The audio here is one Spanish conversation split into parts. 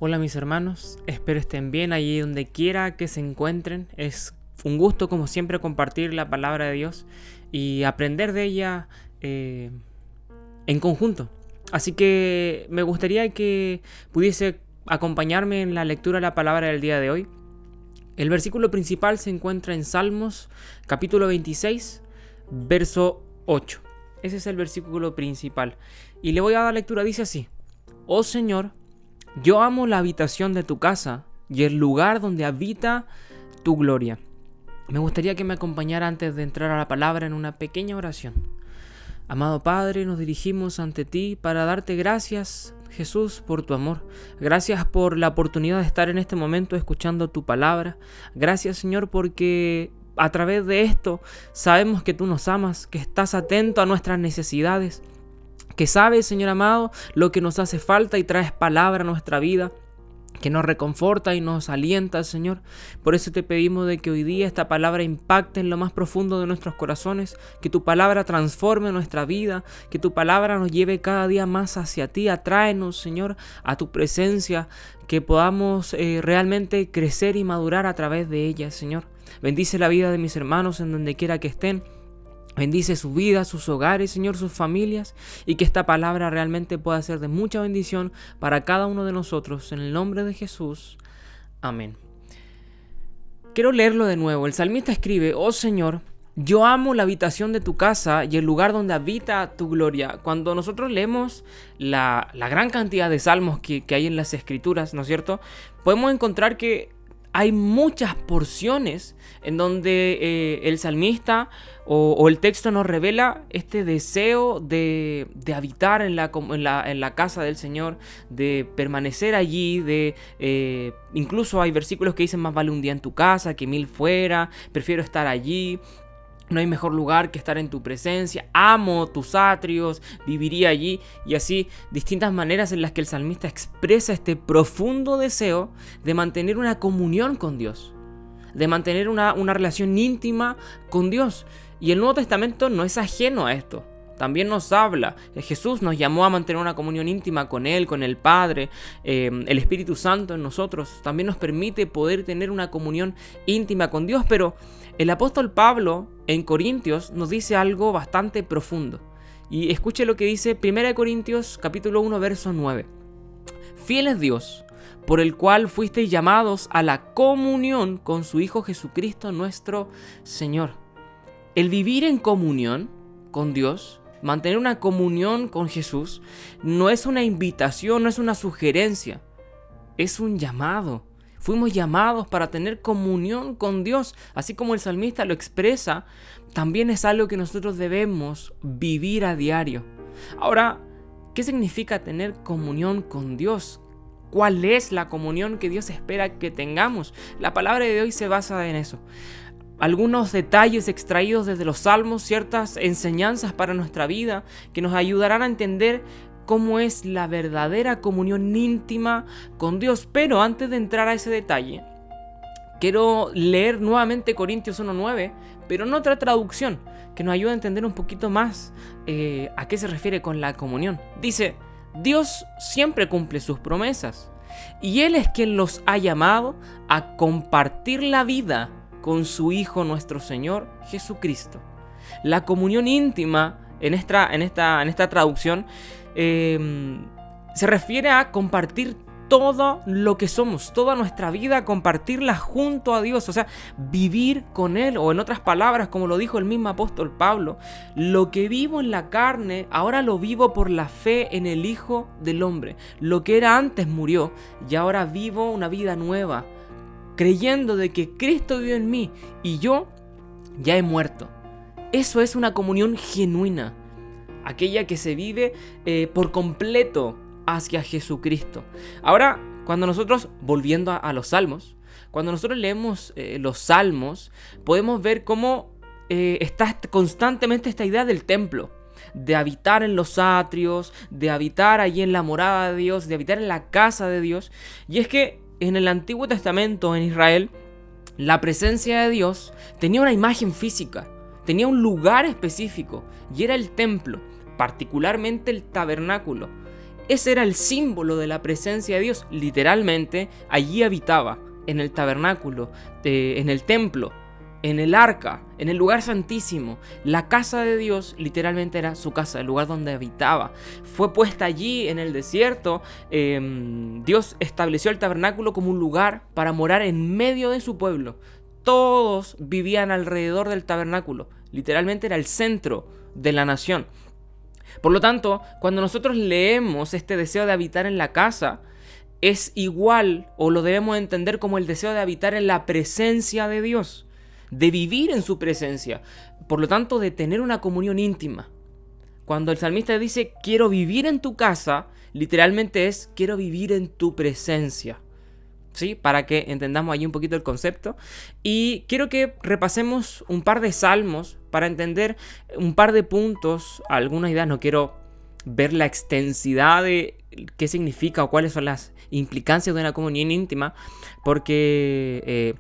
Hola mis hermanos, espero estén bien allí donde quiera que se encuentren. Es un gusto como siempre compartir la palabra de Dios y aprender de ella en conjunto. Así que me gustaría que pudiese acompañarme en la lectura de la palabra del día de hoy. El versículo principal se encuentra en Salmos capítulo 26, verso 8. Ese es el versículo principal. Y le voy a dar lectura, dice así: Oh Señor, yo amo la habitación de tu casa y el lugar donde habita tu gloria. Me gustaría que me acompañara antes de entrar a la palabra en una pequeña oración. Amado Padre, nos dirigimos ante ti para darte gracias, Jesús, por tu amor. Gracias por la oportunidad de estar en este momento escuchando tu palabra. Gracias, Señor, porque a través de esto sabemos que tú nos amas, que estás atento a nuestras necesidades, que sabes, Señor amado, lo que nos hace falta y traes palabra a nuestra vida, que nos reconforta y nos alienta, Señor. Por eso te pedimos de que hoy día esta palabra impacte en lo más profundo de nuestros corazones, que tu palabra transforme nuestra vida, que tu palabra nos lleve cada día más hacia ti. Atráenos, Señor, a tu presencia, que podamos realmente crecer y madurar a través de ella, Señor. Bendice la vida de mis hermanos en donde quiera que estén. Bendice su vida, sus hogares, Señor, sus familias, y que esta palabra realmente pueda ser de mucha bendición para cada uno de nosotros. En el nombre de Jesús. Amén. Quiero leerlo de nuevo. El salmista escribe: Oh Señor, yo amo la habitación de tu casa y el lugar donde habita tu gloria. Cuando nosotros leemos la gran cantidad de salmos que hay en las escrituras, ¿no es cierto?, podemos encontrar que hay muchas porciones en donde el salmista o el texto nos revela este deseo de habitar en la casa del Señor, de permanecer allí, incluso hay versículos que dicen: más vale un día en tu casa que 1000 fuera, prefiero estar allí. No hay mejor lugar que estar en tu presencia. Amo tus atrios, viviría allí. Y así, distintas maneras en las que el salmista expresa este profundo deseo de mantener una comunión con Dios, de mantener una relación íntima con Dios. Y el Nuevo Testamento no es ajeno a esto. También nos habla. Jesús nos llamó a mantener una comunión íntima con Él, con el Padre. El Espíritu Santo en nosotros también nos permite poder tener una comunión íntima con Dios. Pero el apóstol Pablo en Corintios nos dice algo bastante profundo. Y escuche lo que dice 1 Corintios capítulo 1, verso 9. Fiel es Dios, por el cual fuisteis llamados a la comunión con su Hijo Jesucristo nuestro Señor. El vivir en comunión con Dios, mantener una comunión con Jesús, no es una invitación, no es una sugerencia, es un llamado. Fuimos llamados para tener comunión con Dios, así como el salmista lo expresa. También es algo que nosotros debemos vivir a diario. Ahora, ¿qué significa tener comunión con Dios? ¿Cuál es la comunión que Dios espera que tengamos? La palabra de hoy se basa en eso. Algunos detalles extraídos desde los salmos, ciertas enseñanzas para nuestra vida que nos ayudarán a entender cómo es la verdadera comunión íntima con Dios. Pero antes de entrar a ese detalle, quiero leer nuevamente Corintios 1:9, pero en otra traducción que nos ayuda a entender un poquito más a qué se refiere con la comunión. Dice: Dios siempre cumple sus promesas y Él es quien los ha llamado a compartir la vida con su Hijo nuestro Señor Jesucristo. La comunión íntima en esta traducción se refiere a compartir todo lo que somos, toda nuestra vida, compartirla junto a Dios, o sea, vivir con Él, o en otras palabras, como lo dijo el mismo apóstol Pablo: lo que vivo en la carne, ahora lo vivo por la fe en el Hijo del Hombre. Lo que era antes murió y ahora vivo una vida nueva, creyendo de que Cristo vive en mí y yo ya he muerto. Eso es una comunión genuina, aquella que se vive por completo hacia Jesucristo. Ahora, cuando nosotros, volviendo a los salmos, cuando nosotros leemos los salmos, podemos ver cómo está constantemente esta idea del templo, de habitar en los atrios, de habitar allí en la morada de Dios, de habitar en la casa de Dios. Y es que en el Antiguo Testamento, en Israel, la presencia de Dios tenía una imagen física, tenía un lugar específico, y era el templo, particularmente el tabernáculo. Ese era el símbolo de la presencia de Dios. Literalmente, allí habitaba, en el tabernáculo, en el templo, en el arca, en el lugar santísimo. La casa de Dios literalmente era su casa, el lugar donde habitaba. Fue puesta allí en el desierto. Dios estableció el tabernáculo como un lugar para morar en medio de su pueblo. Todos vivían alrededor del tabernáculo. Literalmente era el centro de la nación. Por lo tanto, cuando nosotros leemos este deseo de habitar en la casa, es igual, o lo debemos entender como el deseo de habitar en la presencia de Dios, de vivir en su presencia, por lo tanto de tener una comunión íntima. Cuando el salmista dice quiero vivir en tu casa, literalmente es quiero vivir en tu presencia, ¿sí? Para que entendamos allí un poquito el concepto. Y quiero que repasemos un par de salmos para entender un par de puntos, algunas ideas. No quiero ver la extensidad de qué significa o cuáles son las implicancias de una comunión íntima, porque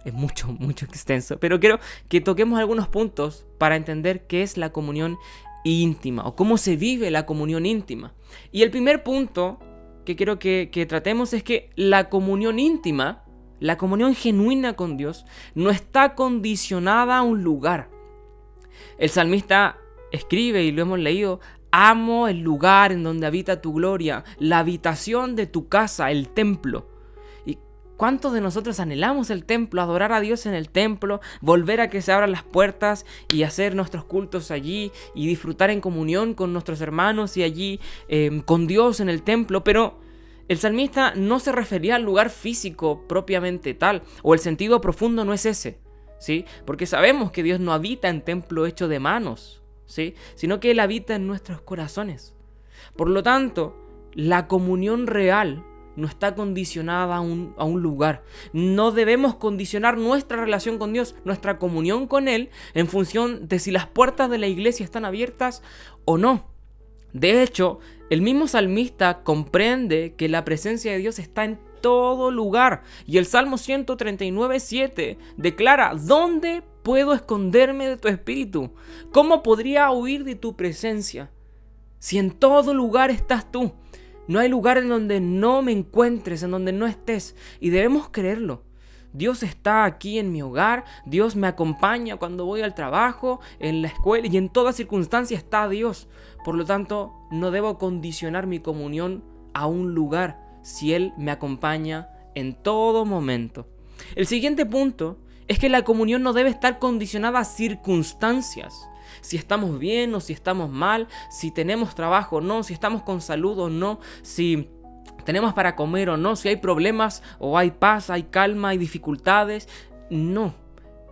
es mucho extenso, pero quiero que toquemos algunos puntos para entender qué es la comunión íntima o cómo se vive la comunión íntima. Y el primer punto que quiero que tratemos es que la comunión íntima, la comunión genuina con Dios, no está condicionada a un lugar. El salmista escribe, y lo hemos leído: amo el lugar en donde habita tu gloria, la habitación de tu casa, el templo. ¿Y cuántos de nosotros anhelamos el templo, adorar a Dios en el templo, volver a que se abran las puertas y hacer nuestros cultos allí y disfrutar en comunión con nuestros hermanos y allí con Dios en el templo? Pero el salmista no se refería al lugar físico propiamente tal, o el sentido profundo no es ese, ¿sí? Porque sabemos que Dios no habita en templo hecho de manos, ¿sí? Sino que Él habita en nuestros corazones. Por lo tanto, la comunión real no está condicionada a un lugar. No debemos condicionar nuestra relación con Dios, nuestra comunión con Él, en función de si las puertas de la iglesia están abiertas o no. De hecho, el mismo salmista comprende que la presencia de Dios está en todo lugar. Y el Salmo 139:7 declara: ¿dónde puedo esconderme de tu espíritu? ¿Cómo podría huir de tu presencia? Si en todo lugar estás tú. No hay lugar en donde no me encuentres, en donde no estés. Y debemos creerlo. Dios está aquí en mi hogar, Dios me acompaña cuando voy al trabajo, en la escuela, y en toda circunstancia está Dios. Por lo tanto, no debo condicionar mi comunión a un lugar si Él me acompaña en todo momento. El siguiente punto es que la comunión no debe estar condicionada a circunstancias. Si estamos bien o si estamos mal, si tenemos trabajo o no, si estamos con salud o no, si tenemos para comer o no, si hay problemas o hay paz, hay calma, hay dificultades. No,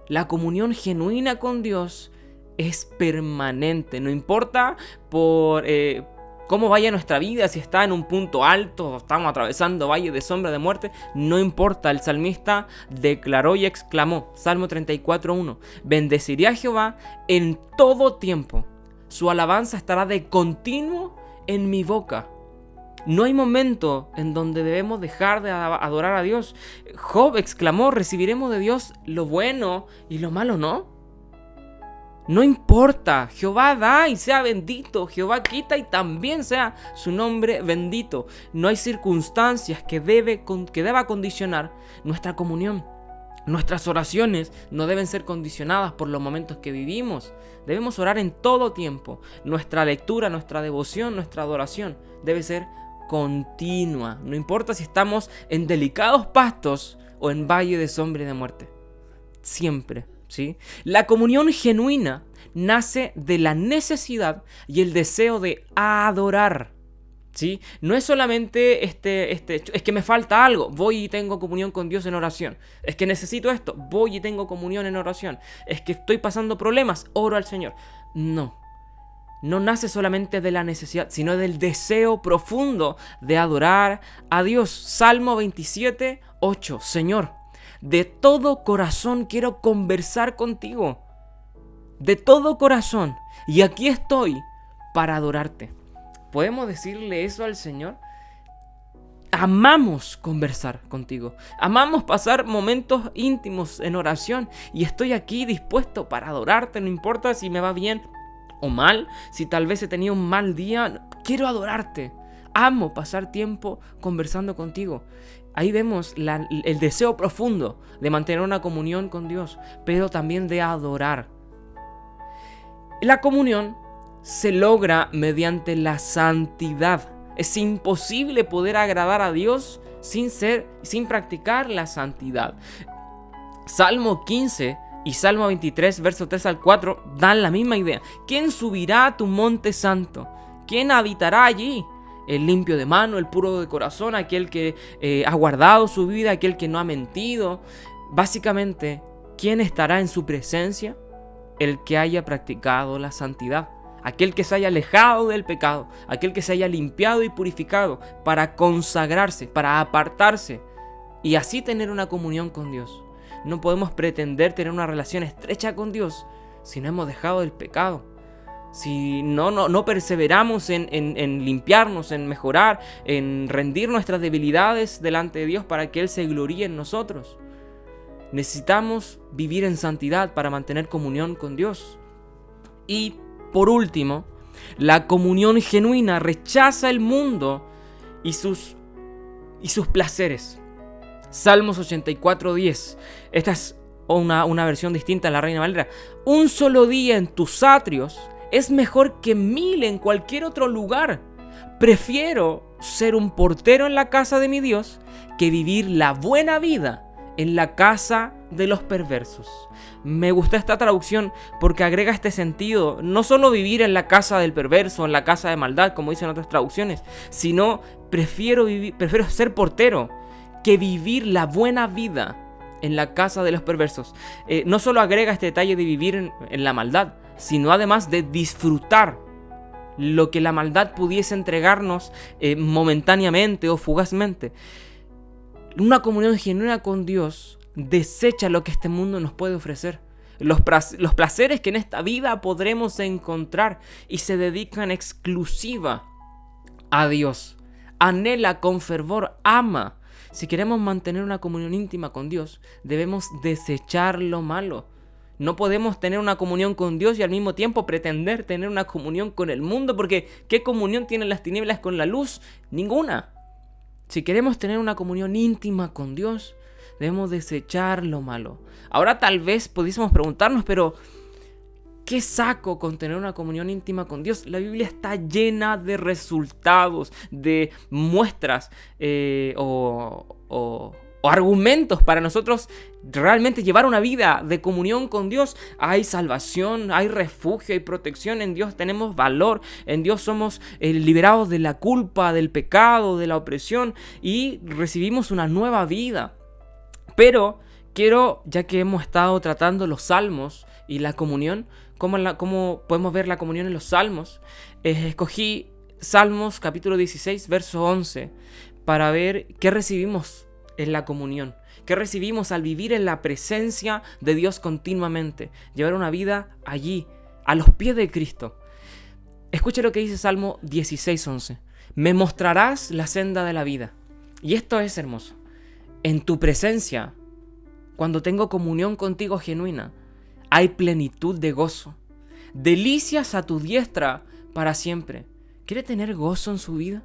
la comunión genuina con Dios es permanente. No importa por cómo vaya nuestra vida, si está en un punto alto o estamos atravesando valle de sombra de muerte, no importa. El salmista declaró y exclamó, Salmo 34:1: bendeciré a Jehová en todo tiempo, su alabanza estará de continuo en mi boca. No hay momento en donde debemos dejar de adorar a Dios. Job exclamó: recibiremos de Dios lo bueno y lo malo no. No importa, Jehová da y sea bendito, Jehová quita y también sea su nombre bendito. No hay circunstancias que deba condicionar nuestra comunión. Nuestras oraciones no deben ser condicionadas por los momentos que vivimos. Debemos orar en todo tiempo. Nuestra lectura, nuestra devoción, nuestra adoración debe ser continua. No importa si estamos en delicados pastos o en valle de sombra y de muerte. Siempre. ¿Sí? La comunión genuina nace de la necesidad y el deseo de adorar, ¿sí? No es solamente es que me falta algo, voy y tengo comunión con Dios en oración. Es que necesito esto, voy y tengo comunión en oración. Es que estoy pasando problemas, oro al Señor. No nace solamente de la necesidad, sino del deseo profundo de adorar a Dios. Salmo 27:8: Señor, de todo corazón quiero conversar contigo. De todo corazón. Y aquí estoy para adorarte. ¿Podemos decirle eso al Señor? Amamos conversar contigo. Amamos pasar momentos íntimos en oración. Y estoy aquí dispuesto para adorarte. No importa si me va bien o mal. Si tal vez he tenido un mal día. Quiero adorarte. Amo pasar tiempo conversando contigo. Ahí vemos el deseo profundo de mantener una comunión con Dios, pero también de adorar. La comunión se logra mediante la santidad. Es imposible poder agradar a Dios sin practicar la santidad. Salmo 15 y Salmo 23, versos 3 al 4, dan la misma idea. ¿Quién subirá a tu monte santo? ¿Quién habitará allí? El limpio de mano, el puro de corazón, aquel que ha guardado su vida, aquel que no ha mentido. Básicamente, ¿quién estará en su presencia? El que haya practicado la santidad. Aquel que se haya alejado del pecado, aquel que se haya limpiado y purificado para consagrarse, para apartarse y así tener una comunión con Dios. No podemos pretender tener una relación estrecha con Dios si no hemos dejado el pecado. Si no perseveramos en limpiarnos, en mejorar, en rendir nuestras debilidades delante de Dios para que Él se gloríe en nosotros. Necesitamos vivir en santidad para mantener comunión con Dios. Y por último, la comunión genuina rechaza el mundo y sus placeres. Salmos 84:10. Esta es una versión distinta a la Reina Valera. Un solo día en tus atrios es mejor que 1000 en cualquier otro lugar. Prefiero ser un portero en la casa de mi Dios que vivir la buena vida en la casa de los perversos. Me gusta esta traducción porque agrega este sentido. No solo vivir en la casa del perverso, en la casa de maldad, como dicen otras traducciones, sino prefiero ser portero que vivir la buena vida en la casa de los perversos. No solo agrega este detalle de vivir en la maldad, sino además de disfrutar lo que la maldad pudiese entregarnos momentáneamente o fugazmente. Una comunión genuina con Dios desecha lo que este mundo nos puede ofrecer. Los placeres que en esta vida podremos encontrar y se dedican exclusiva a Dios. Anhela con fervor, ama. Si queremos mantener una comunión íntima con Dios, debemos desechar lo malo. No podemos tener una comunión con Dios y al mismo tiempo pretender tener una comunión con el mundo, porque ¿qué comunión tienen las tinieblas con la luz? Ninguna. Si queremos tener una comunión íntima con Dios, debemos desechar lo malo. Ahora tal vez pudiésemos preguntarnos, pero ¿qué saco con tener una comunión íntima con Dios? La Biblia está llena de resultados, de muestras o argumentos para nosotros realmente llevar una vida de comunión con Dios. Hay salvación, hay refugio, hay protección en Dios, tenemos valor, en Dios somos liberados de la culpa, del pecado, de la opresión y recibimos una nueva vida. Pero quiero, ya que hemos estado tratando los salmos y la comunión, cómo podemos ver la comunión en los salmos, escogí Salmos capítulo 16, verso 11, para ver qué recibimos en la comunión, qué recibimos al vivir en la presencia de Dios continuamente, llevar una vida allí, a los pies de Cristo. Escuche lo que dice Salmo 16, 11. Me mostrarás la senda de la vida. Y esto es hermoso. En tu presencia, cuando tengo comunión contigo genuina, hay plenitud de gozo. Delicias a tu diestra para siempre. ¿Quiere tener gozo en su vida?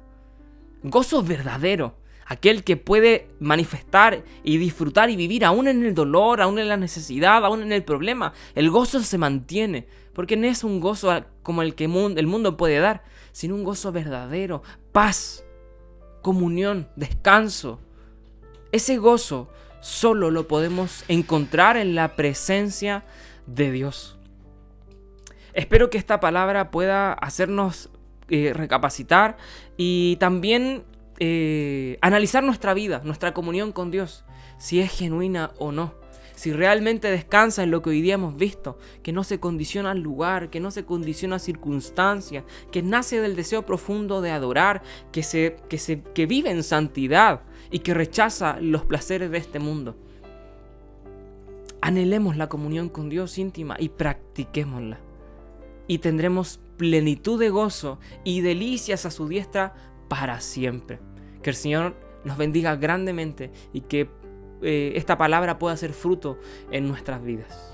Gozo verdadero. Aquel que puede manifestar y disfrutar y vivir aún en el dolor, aún en la necesidad, aún en el problema. El gozo se mantiene, porque no es un gozo como el que el mundo puede dar, sino un gozo verdadero, paz, comunión, descanso. Ese gozo solo lo podemos encontrar en la presencia de Dios. Espero que esta palabra pueda hacernos recapacitar y también analizar nuestra vida, nuestra comunión con Dios, si es genuina o no, si realmente descansa en lo que hoy día hemos visto, que no se condiciona al lugar, que no se condiciona a circunstancias, que nace del deseo profundo de adorar, que vive en santidad y que rechaza los placeres de este mundo. Anhelemos la comunión con Dios íntima y practiquémosla, y tendremos plenitud de gozo y delicias a su diestra para siempre. Que el Señor nos bendiga grandemente y que esta palabra pueda ser fruto en nuestras vidas.